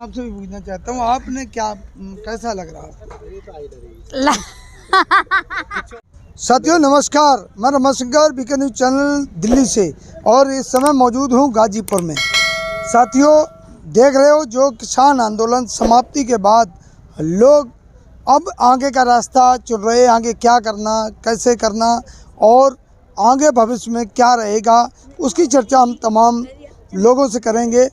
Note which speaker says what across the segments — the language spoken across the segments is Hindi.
Speaker 1: आपसे भी पूछना चाहता हूँ, आपने क्या कैसा लग रहा है? साथियों नमस्कार, मैं रमशंकर बीके न्यूज़ चैनल दिल्ली से और इस समय मौजूद हूँ गाजीपुर में। साथियों देख रहे हो जो किसान आंदोलन समाप्ति के बाद लोग अब आगे का रास्ता चुन रहे हैं, आगे क्या करना, कैसे करना और आगे भविष्य में क्या रहेगा, उसकी चर्चा हम तमाम लोगों से करेंगे।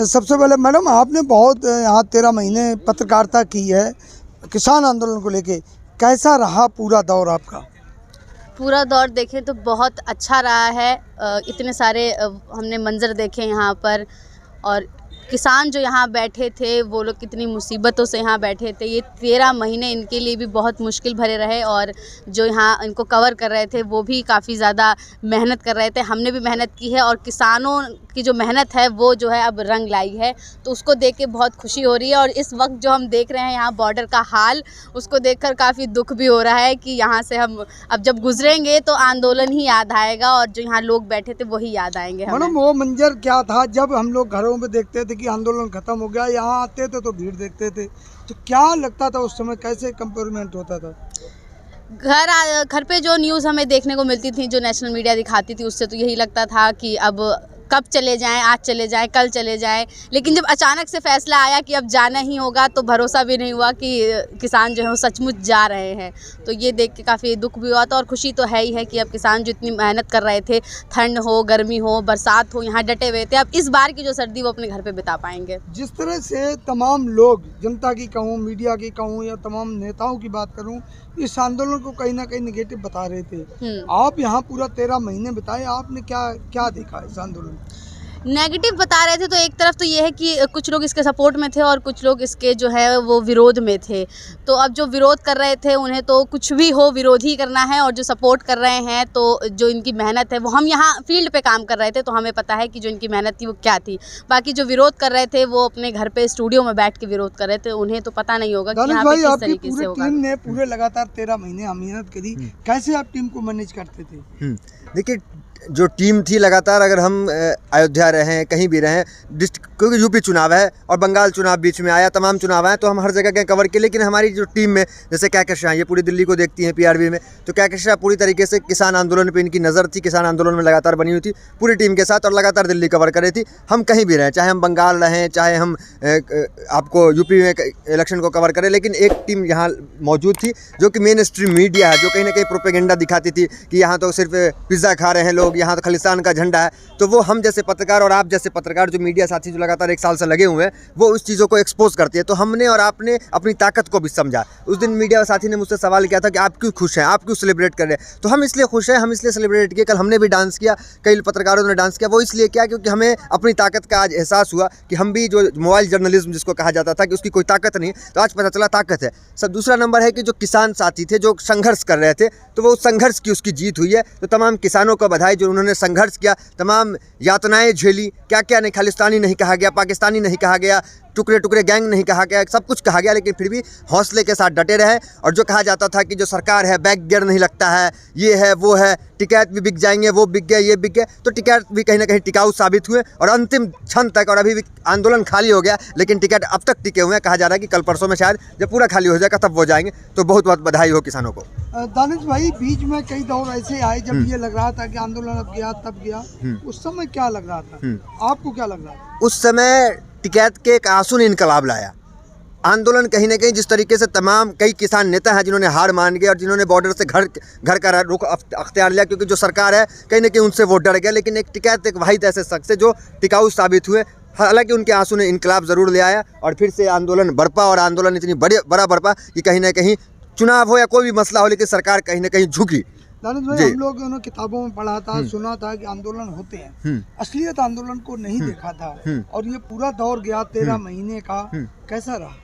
Speaker 1: सबसे पहले मैडम, आपने बहुत यहाँ 13 महीने पत्रकारिता की है किसान आंदोलन को लेके, कैसा रहा पूरा दौर आपका?
Speaker 2: पूरा दौर देखें तो बहुत अच्छा रहा है। इतने सारे हमने मंजर देखे यहाँ पर, और किसान जो यहाँ बैठे थे वो लोग कितनी मुसीबतों से यहाँ बैठे थे। ये 13 महीने इनके लिए भी बहुत मुश्किल भरे रहे, और जो यहाँ इनको कवर कर रहे थे वो भी काफ़ी ज़्यादा मेहनत कर रहे थे। हमने भी मेहनत की है, और किसानों की जो मेहनत है वो जो है अब रंग लाई है, तो उसको देख के बहुत खुशी हो रही है। और इस वक्त जो हम देख रहे हैं यहाँ बॉर्डर का हाल, उसको देखकर काफ़ी दुख भी हो रहा है कि यहाँ से हम अब जब गुजरेंगे तो आंदोलन ही याद आएगा, और जो यहाँ लोग बैठे थे वही याद आएंगे हमें।
Speaker 1: मैडम वो मंजर क्या था जब हम लोग घरों में देखते थे कि आंदोलन खत्म हो गया, यहाँ आते थे तो भीड़ देखते थे, तो क्या लगता था उस समय, कैसे कंपेयरमेंट होता था?
Speaker 2: घर पे जो न्यूज़ हमें देखने को मिलती थी, जो नेशनल मीडिया दिखाती थी, उससे तो यही लगता था कि अब कब चले जाएं, आज चले जाएं, कल चले जाएं। लेकिन जब अचानक से फैसला आया कि अब जाना ही होगा, तो भरोसा भी नहीं हुआ कि किसान जो है वो सचमुच जा रहे हैं। तो ये देख के काफ़ी दुख भी हुआ था, और खुशी तो है ही है कि अब किसान जो इतनी मेहनत कर रहे थे, ठंड हो, गर्मी हो, बरसात हो, यहाँ डटे हुए थे, अब इस बार की जो सर्दी वो अपने घर पर बिता पाएंगे।
Speaker 1: जिस तरह से तमाम लोग, जनता की कहूँ, मीडिया की कहूँ या तमाम नेताओं की बात करूँ, इस आंदोलन को कहीं ना कहीं निगेटिव बता रहे थे, आप यहाँ पूरा 13 महीने बिताए, आपने क्या क्या देखा इस आंदोलन?
Speaker 2: नेगेटिव बता रहे थे तो एक तरफ तो ये है कि कुछ लोग इसके सपोर्ट में थे और कुछ लोग इसके जो है वो विरोध में थे। तो अब जो विरोध कर रहे थे उन्हें तो कुछ भी हो विरोध ही करना है, और जो सपोर्ट कर रहे हैं तो जो इनकी मेहनत है वो, हम यहाँ फील्ड पे काम कर रहे थे तो हमें पता है कि जो इनकी मेहनत थी वो क्या थी। बाकी जो विरोध कर रहे थे वो अपने घर पे स्टूडियो में बैठ के विरोध कर रहे थे, उन्हें तो पता नहीं होगा कि यहाँ पे किस तरीके से होगा।
Speaker 1: टीम ने पूरे लगातार 13 महीने मेहनत करी, कैसे आप टीम को मैनेज करते थे?
Speaker 3: देखिए जो टीम थी लगातार, अगर हम अयोध्या रहें, कहीं भी रहें, क्योंकि यूपी चुनाव है और बंगाल चुनाव बीच में आया, तमाम चुनाव आए, तो हम हर जगह के कवर किए। लेकिन हमारी जो टीम में जैसे कहकशां, ये पूरी दिल्ली को देखती हैं पीआरबी में, तो कहकशां पूरी तरीके से किसान आंदोलन पे इनकी नज़र थी, किसान आंदोलन में लगातार बनी हुई थी पूरी टीम के साथ, और लगातार दिल्ली कवर कर रही थी। हम कहीं भी रहें, चाहे हम बंगाल रहें, चाहे हम आपको यूपी में इलेक्शन को कवर करें, लेकिन एक टीम यहाँ मौजूद थी जो कि मेन स्ट्रीम मीडिया है, जो कहीं ना कहीं प्रोपेगेंडा दिखाती थी कि यहाँ तो सिर्फ पिज़्ज़ा खा रहे हैं लोग, यहाँ तो खालिस्तान का झंडा है। तो वो हम जैसे पत्रकार और आप जैसे पत्रकार, जो मीडिया साथी जो लगातार 1 साल से लगे हुए हैं, वो उस चीज़ों को एक्सपोज करती है। तो हमने और आपने अपनी ताकत को भी समझा। उस दिन मीडिया साथी ने मुझसे सवाल किया था कि आप क्यों खुश हैं, आप क्यों सेलिब्रेट कर रहे हैं? तो हम इसलिए खुश हैं, हम इसलिए सेलिब्रेट किए। कल हमने भी डांस किया, कई पत्रकारों ने डांस किया। वो इसलिए किया क्योंकि हमें अपनी ताकत का आज एहसास हुआ कि हम भी, जो मोबाइल जर्नलिज्म जिसको कहा जाता था कि उसकी कोई ताकत नहीं, तो आज पता चला ताकत है। सब दूसरा नंबर है कि जो किसान साथी थे, जो संघर्ष कर रहे थे, तो वो संघर्ष की उसकी जीत हुई है। तो तमाम किसानों को बधाई जो उन्होंने संघर्ष किया, तमाम यातनाएं झेली। क्या क्या नहीं, खालिस्तानी नहीं कहा गया, पाकिस्तानी नहीं कहा गया, टुकड़े टुकड़े गैंग नहीं कहा गया, सब कुछ कहा गया, लेकिन फिर भी हौसले के साथ डटे रहे। और जो कहा जाता था कि जो सरकार है बैक गियर नहीं लगता है, ये है वो है, टिकैत भी बिक जाएंगे, वो बिक गए, ये बिक गए, तो टिकैत भी कहीं ना कहीं टिकाऊ साबित हुए और अंतिम क्षण तक। और अभी भी आंदोलन खाली हो गया, लेकिन टिकैत अब तक टिके हुए हैं। कहा जा रहा है कि कल परसों में शायद जब पूरा खाली हो जाएगा तब वो जाएंगे। तो बहुत बहुत बधाई हो किसानों को।
Speaker 1: दानिश भाई, बीच में कई दौर ऐसे आए जब ये लग रहा था कि आंदोलन अब गया तब गया, उस समय क्या लग रहा था, आपको क्या लग रहा था?
Speaker 3: उस समय टिकैत के एक आंसू ने इनकलाब लाया। आंदोलन कहीं ना कहीं जिस तरीके से तमाम कई किसान नेता हैं जिन्होंने हार मान गए और जिन्होंने बॉर्डर से घर का रुख अख्तियार लिया, क्योंकि जो सरकार है कहीं ना कहीं उनसे वो डर गया। लेकिन एक टिकैत एक वाहिद ऐसे शख्स है जो टिकाऊ साबित हुए। हालांकि उनके आंसू ने इनकलाब ज़रूर ले आया, और फिर से आंदोलन बरपा, और आंदोलन इतनी बड़ा बरपा कि कहीं ना कहीं चुनाव हो या कोई भी मसला हो, लेकिन सरकार कहीं ना कहीं झुकी।
Speaker 1: दानिश भाई, हम लोग किताबों में पढ़ा था, सुना था कि आंदोलन होते हैं, असलियत आंदोलन को नहीं देखा था, और ये पूरा दौर गया 13 महीने का, कैसा रहा?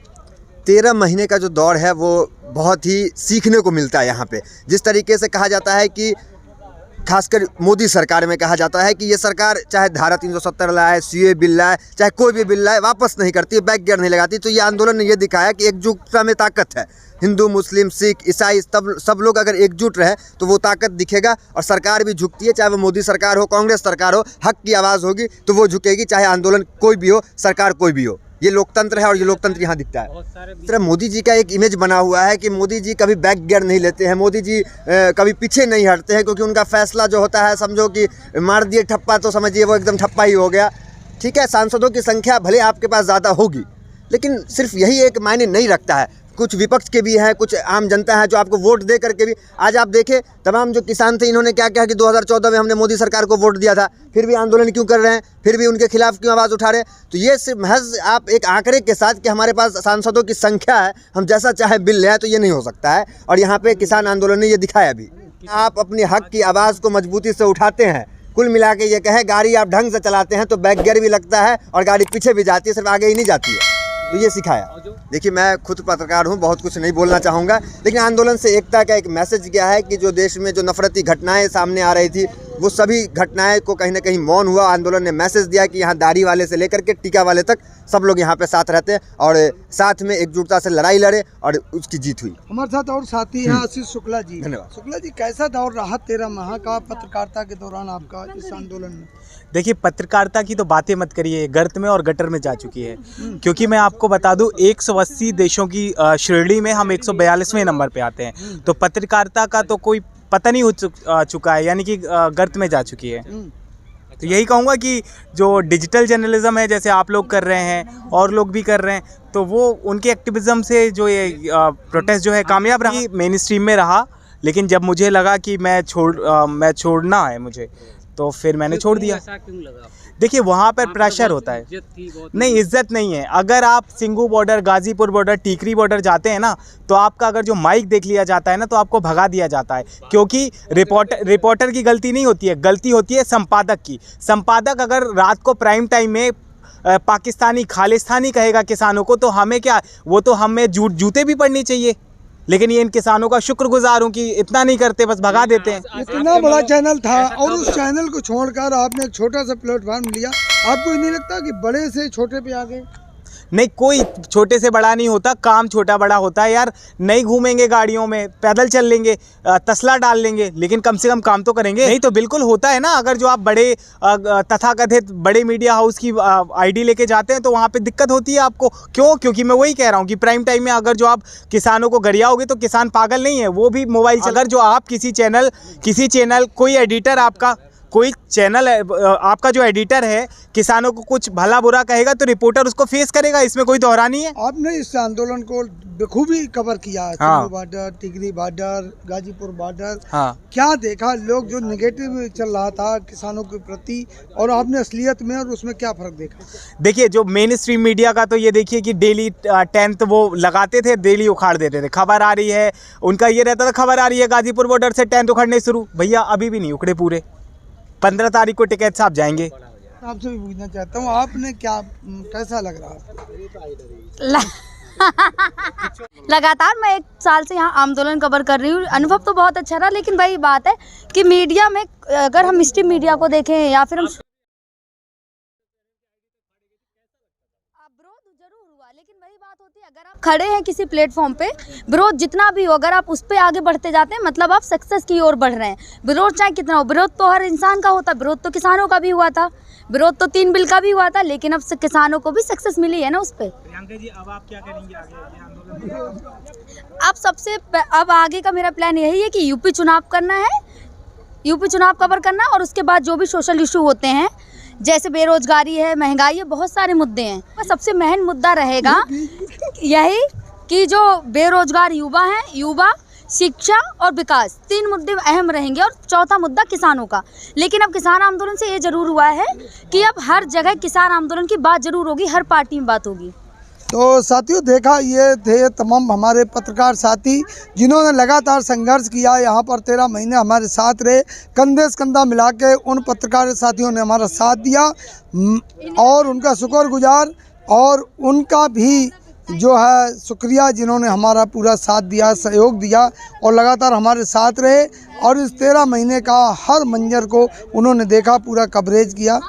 Speaker 3: 13 महीने का जो दौर है वो बहुत ही सीखने को मिलता है यहाँ पे। जिस तरीके से कहा जाता है कि खासकर मोदी सरकार में कहा जाता है कि ये सरकार चाहे धारा 370 लाए, सीए बिल लाए, चाहे कोई भी बिल लाए, वापस नहीं करती, बैक गियर नहीं लगाती। तो ये आंदोलन ने ये दिखाया कि एकजुटता में ताकत है। हिंदू, मुस्लिम, सिख, ईसाई, सब लोग अगर एकजुट रहे तो वो ताकत दिखेगा। और सरकार भी झुकती है, चाहे वो मोदी सरकार हो, कांग्रेस सरकार हो, हक की आवाज़ होगी तो वो झुकेगी, चाहे आंदोलन कोई भी हो, सरकार कोई भी हो। ये लोकतंत्र है और ये लोकतंत्र यहाँ दिखता है। इस तरह मोदी जी का एक इमेज बना हुआ है कि मोदी जी कभी बैक गियर नहीं लेते हैं, मोदी जी कभी पीछे नहीं हटते हैं, क्योंकि उनका फैसला जो होता है, समझो कि मार दिए ठप्पा तो समझिए वो एकदम ठप्पा ही हो गया। ठीक है, सांसदों की संख्या भले आपके पास ज़्यादा होगी, लेकिन सिर्फ यही एक मायने नहीं रखता है। कुछ विपक्ष के भी हैं, कुछ आम जनता है जो आपको वोट दे करके भी, आज आप देखें तमाम जो किसान थे इन्होंने क्या कहा कि 2014 में हमने मोदी सरकार को वोट दिया था, फिर भी आंदोलन क्यों कर रहे हैं, फिर भी उनके खिलाफ क्यों आवाज़ उठा रहे हैं। तो ये सिर्फ महज आप एक आंकड़े के साथ कि हमारे पास सांसदों की संख्या है, हम जैसा चाहे बिल ले आए, तो ये नहीं हो सकता है। और यहाँ पे किसान आंदोलन ने ये दिखाया भी, आप अपने हक की आवाज़ को मजबूती से उठाते हैं। कुल मिला के ये कहे, गाड़ी आप ढंग से चलाते हैं तो बैक गियर भी लगता है और गाड़ी पीछे भी जाती है, सिर्फ आगे ही नहीं जाती है। तो ये सिखाया। देखिए, मैं खुद पत्रकार हूँ, बहुत कुछ नहीं बोलना चाहूँगा, लेकिन आंदोलन से एकता का एक मैसेज गया है कि जो देश में जो नफरती घटनाएं सामने आ रही थी, वो सभी घटनाएं को कहीं ना कहीं मौन हुआ। आंदोलन ने मैसेज दिया कि यहाँ दाढ़ी वाले से लेकर के टीका वाले तक सब लोग यहाँ पे साथ रहते हैं और साथ में एकजुटता से लड़ाई लड़े और उसकी जीत हुई।
Speaker 1: हमारे साथ और साथी हैं आशीष शुक्ला जी।
Speaker 3: धन्यवाद।
Speaker 1: शुक्ला जी, कैसा दौर रहा 13 माह का पत्रकारिता के दौरान आपका इस आंदोलन में?
Speaker 4: देखिए, पत्रकारिता की तो बातें मत करिए, गर्त में और गटर में जा चुकी है। क्योंकि मैं आपको बता दूं, 180 देशों की श्रेणी में हम 142वें नंबर पे आते हैं। तो पत्रकारिता का तो कोई पता नहीं हो चुका है, यानी कि गर्त में जा चुकी है। तो यही कहूँगा कि जो डिजिटल जर्नलिज्म है, जैसे आप लोग कर रहे हैं और लोग भी कर रहे हैं, तो वो उनके एक्टिविज़म से जो ये प्रोटेस्ट जो है कामयाब रहा, मेन स्ट्रीम में रहा। लेकिन जब मुझे लगा कि मैं छोड़ना है मुझे, तो फिर मैंने छोड़ दिया।
Speaker 5: ऐसा क्यों लगा?
Speaker 4: देखिए, वहाँ पर प्रेशर होता है। नहीं, इज्जत नहीं है। अगर आप Singhu border, Ghazipur border, Tikri border जाते हैं ना, तो आपका अगर जो माइक देख लिया जाता है ना, तो आपको भगा दिया जाता है। क्योंकि रिपोर्टर की गलती नहीं होती है, गलती होती है संपादक की। संपादक अगर रात को प्राइम टाइम में पाकिस्तानी खालिस्तानी कहेगा किसानों को, तो हमें क्या, वो तो हमें जूते भी पड़नी चाहिए। लेकिन ये इन किसानों का शुक्रगुजार हूँ कि इतना नहीं करते, बस भगा देते हैं।
Speaker 1: इतना बड़ा चैनल था और उस चैनल को छोड़कर आपने एक छोटा सा प्लेटफॉर्म लिया, आपको नहीं लगता कि बड़े से छोटे पे आ गए?
Speaker 4: नहीं, कोई छोटे से बड़ा नहीं होता, काम छोटा बड़ा होता है यार। नहीं घूमेंगे गाड़ियों में, पैदल चल लेंगे, तसला डाल लेंगे, लेकिन कम से कम काम तो करेंगे। नहीं तो बिल्कुल होता है ना, अगर जो आप बड़े तथाकथित बड़े मीडिया हाउस की आईडी लेके जाते हैं, तो वहाँ पे दिक्कत होती है आपको। क्यों? क्योंकि मैं वही कह रहा हूँ कि प्राइम टाइम में अगर जो आप किसानों को गरियाओगे, तो किसान पागल नहीं है, वो भी मोबाइल से। अगर जो आप किसी चैनल कोई एडिटर आपका, कोई चैनल आपका जो एडिटर है किसानों को कुछ भला बुरा कहेगा, तो रिपोर्टर उसको फेस करेगा, इसमें कोई दोहरा नहीं है।
Speaker 1: आपने इस आंदोलन को बखूबी कवर किया,
Speaker 4: हाँ।
Speaker 1: बॉर्डर, टिकरी बॉर्डर, गाजीपुर बॉर्डर।
Speaker 4: हाँ।
Speaker 1: क्या देखा लोग जो नेगेटिव चल रहा था किसानों के प्रति, और आपने असलियत में और उसमें क्या फर्क देखा?
Speaker 4: देखिए, जो मेन स्ट्रीम मीडिया का तो ये देखिए कि डेली 10th वो लगाते थे, डेली उखाड़ देते थे। खबर आ रही है, उनका ये रहता था, खबर आ रही है गाजीपुर बॉर्डर से 10th उखड़ने शुरू। भैया अभी भी नहीं उखड़े पूरे, 15 तारीख को टिकट साहब जाएंगे।
Speaker 1: आपसे भी पूछना चाहता हूँ, आपने कैसा लग रहा है?
Speaker 6: लगातार मैं 1 साल से यहाँ आंदोलन कवर कर रही हूँ, अनुभव तो बहुत अच्छा रहा। लेकिन वही बात है कि मीडिया में अगर हम स्ट्रीम मीडिया को देखें या फिर हम विरोध जरूर हुआ, लेकिन वही बात होती है, अगर आप खड़े हैं किसी प्लेटफॉर्म पे, विरोध जितना भी हो, अगर आप उस पर आगे बढ़ते जाते हैं, मतलब आप सक्सेस की ओर बढ़ रहे हैं। विरोध चाहे कितना हो, विरोध तो हर इंसान का होता है। विरोध तो किसानों का भी हुआ था, विरोध तो 3 बिल का भी हुआ था, लेकिन अब किसानों को भी सक्सेस मिली है ना उस पर।
Speaker 4: प्रियंका जी, अब आप क्या करेंगे आगे?
Speaker 6: अब आगे का मेरा प्लान यही है कि यूपी चुनाव करना है, यूपी चुनाव कवर करना, और उसके बाद जो भी सोशल इशू होते हैं, जैसे बेरोजगारी है, महंगाई है, बहुत सारे मुद्दे हैं। सबसे मेन मुद्दा रहेगा यही कि जो बेरोजगार युवा हैं, युवा, शिक्षा और विकास, 3 मुद्दे अहम रहेंगे, और चौथा मुद्दा किसानों का। लेकिन अब किसान आंदोलन से ये जरूर हुआ है कि अब हर जगह किसान आंदोलन की बात जरूर होगी, हर पार्टी में बात होगी।
Speaker 1: तो साथियों, देखा, ये थे तमाम हमारे पत्रकार साथी जिन्होंने लगातार संघर्ष किया, यहाँ पर 13 महीने हमारे साथ रहे, कंधे से कंधा मिला के उन पत्रकार साथियों ने हमारा साथ दिया और उनका शुक्रगुजार, और उनका भी जो है शुक्रिया जिन्होंने हमारा पूरा साथ दिया, सहयोग दिया और लगातार हमारे साथ रहे, और इस 13 महीने का हर मंजर को उन्होंने देखा, पूरा कवरेज किया।